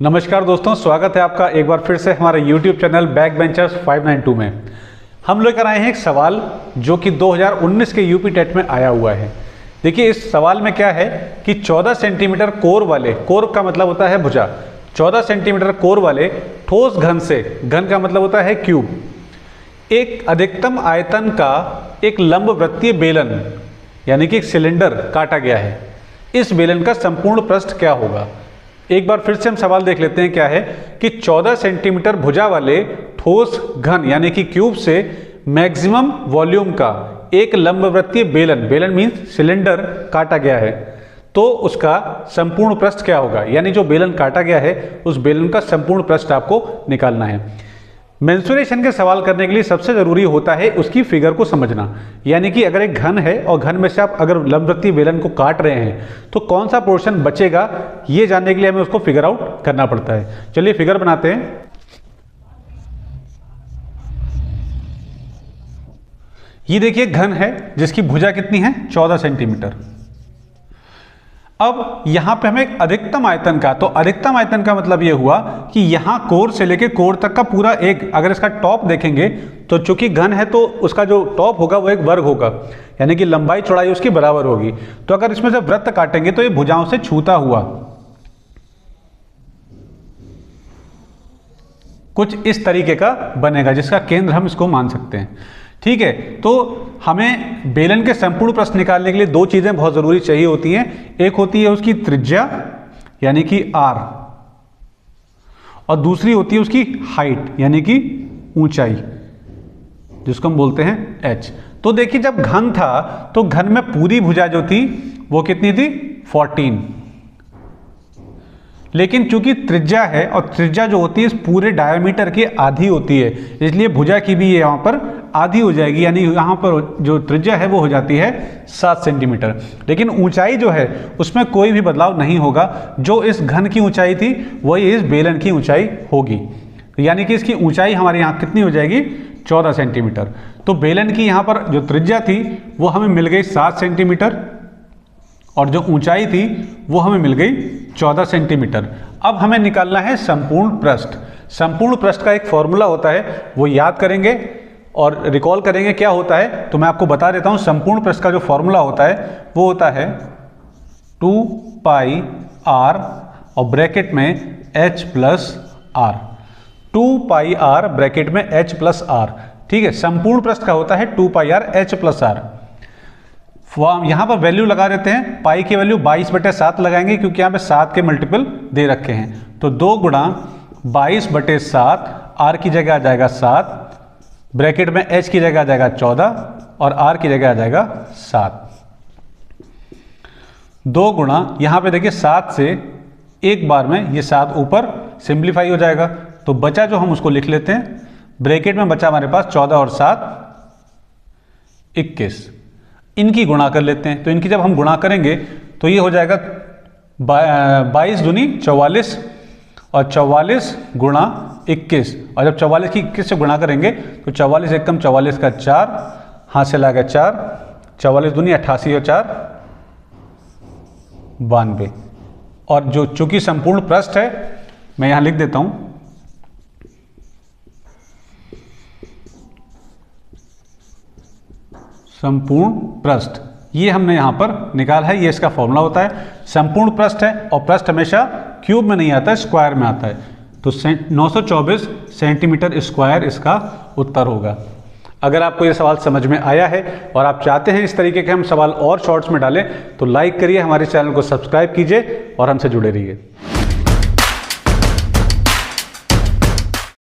नमस्कार दोस्तों, स्वागत है आपका एक बार फिर से हमारे YouTube चैनल बैक बेंचर्स 592 में। हम लेकर आए हैं एक सवाल जो कि 2019 के यूपी टेट में आया हुआ है। देखिए इस सवाल में क्या है कि 14 सेंटीमीटर कोर वाले, कोर का मतलब होता है भुजा, 14 सेंटीमीटर कोर वाले ठोस घन से, घन का मतलब होता है क्यूब, एक अधिकतम आयतन का एक लंबवृत्तीय बेलन यानी कि एक सिलेंडर काटा गया है। इस बेलन का संपूर्ण पृष्ठ क्या होगा। एक बार फिर से हम सवाल देख लेते हैं। क्या है कि 14 सेंटीमीटर भुजा वाले ठोस घन यानी कि क्यूब से मैक्सिमम वॉल्यूम का एक लंबवृत्तीय बेलन, बेलन मीन्स सिलेंडर काटा गया है, तो उसका संपूर्ण पृष्ठ क्या होगा। यानी जो बेलन काटा गया है उस बेलन का संपूर्ण पृष्ठ आपको निकालना है। मेंसुरेशन के सवाल करने के लिए सबसे जरूरी होता है उसकी फिगर को समझना। यानी कि अगर एक घन है और घन में से आप अगर लंबवृत्तीय बेलन को काट रहे हैं तो कौन सा पोर्शन बचेगा, ये जानने के लिए हमें उसको फिगर आउट करना पड़ता है। चलिए फिगर बनाते हैं। ये देखिए घन है जिसकी भुजा कितनी है, 14 सेंटीमीटर। अब यहां पे हमें एक अधिकतम आयतन का, तो अधिकतम आयतन का मतलब यह हुआ कि यहां कोर से लेके कोर तक का पूरा एक, अगर इसका टॉप देखेंगे तो चूंकि घन है तो उसका जो टॉप होगा वो एक वर्ग होगा, यानी कि लंबाई चौड़ाई उसकी बराबर होगी। तो अगर इसमें से वृत्त काटेंगे तो ये भुजाओं से छूता हुआ कुछ इस तरीके का बनेगा, जिसका केंद्र हम इसको मान सकते हैं। ठीक है, तो हमें बेलन के संपूर्ण पृष्ठ निकालने के लिए दो चीजें बहुत जरूरी चाहिए होती हैं। एक होती है उसकी त्रिज्या यानी कि r, और दूसरी होती है उसकी हाइट यानी कि ऊंचाई, जिसको हम बोलते हैं h। तो देखिए जब घन था तो घन में पूरी भुजा जो थी वो कितनी थी, 14। लेकिन चूंकि त्रिज्या है और त्रिज्या जो होती है इस पूरे डायमीटर की आधी होती है, इसलिए भुजा की भी यहाँ पर आधी हो जाएगी, यानी यहाँ पर जो त्रिज्या है वो हो जाती है 7 सेंटीमीटर। लेकिन ऊंचाई जो है उसमें कोई भी बदलाव नहीं होगा। जो इस घन की ऊंचाई थी वही इस बेलन की ऊंचाई होगी, यानी कि इसकी ऊंचाई हमारे यहाँ कितनी हो जाएगी, 14 सेंटीमीटर। तो बेलन की यहाँ पर जो त्रिज्या थी वो हमें मिल गई 7 सेंटीमीटर और जो ऊंचाई थी वो हमें मिल गई 14 सेंटीमीटर। अब हमें निकालना है संपूर्ण पृष्ठ। संपूर्ण पृष्ठ का एक फॉर्मूला होता है, वो याद करेंगे और रिकॉल करेंगे क्या होता है। तो मैं आपको बता देता हूं, संपूर्ण पृष्ठ का जो फॉर्मूला होता है वो होता है 2 पाई r और ब्रैकेट में h प्लस r, 2 पाई r ब्रैकेट में h प्लस r। ठीक है, संपूर्ण पृष्ठ का होता है 2 पाई r h प्लस r। यहां पर वैल्यू लगा देते हैं, पाई की वैल्यू 22/7 लगाएंगे क्योंकि यहां पे 7 के मल्टीपल दे रखे हैं। तो 2 गुणा 22/7, r की जगह आ जाएगा 7, ब्रैकेट में h की जगह आ जाएगा 14 और r की जगह आ जाएगा 7। 2 गुणा, यहां पे देखिए 7 से एक बार में ये 7 ऊपर सिंप्लीफाई हो जाएगा, तो बचा जो हम उसको लिख लेते हैं। ब्रैकेट में बचा हमारे पास 14 और 7 21। इनकी गुणा कर लेते हैं, तो इनकी जब हम गुणा करेंगे तो ये हो जाएगा 22 दूनी 44 और 44 गुणा 21, और जब 44 की 21 से गुणा करेंगे तो 44 एकम 44 का 4, हाथ से लगा 4, 44 दूनी 88 और 4 92। और जो चूंकि संपूर्ण पृष्ठ है मैं यहां लिख देता हूं, संपूर्ण पृष्ठ ये हमने यहां पर निकाला है। ये इसका फॉर्मूला होता है। संपूर्ण पृष्ठ है और पृष्ठ हमेशा क्यूब में नहीं आता है, स्क्वायर में आता है। तो 924 सेंटीमीटर स्क्वायर इसका उत्तर होगा। अगर आपको ये सवाल समझ में आया है और आप चाहते हैं इस तरीके के हम सवाल और शॉर्ट्स में डालें तो लाइक करिए, हमारे चैनल को सब्सक्राइब कीजिए और हमसे जुड़े रहिए।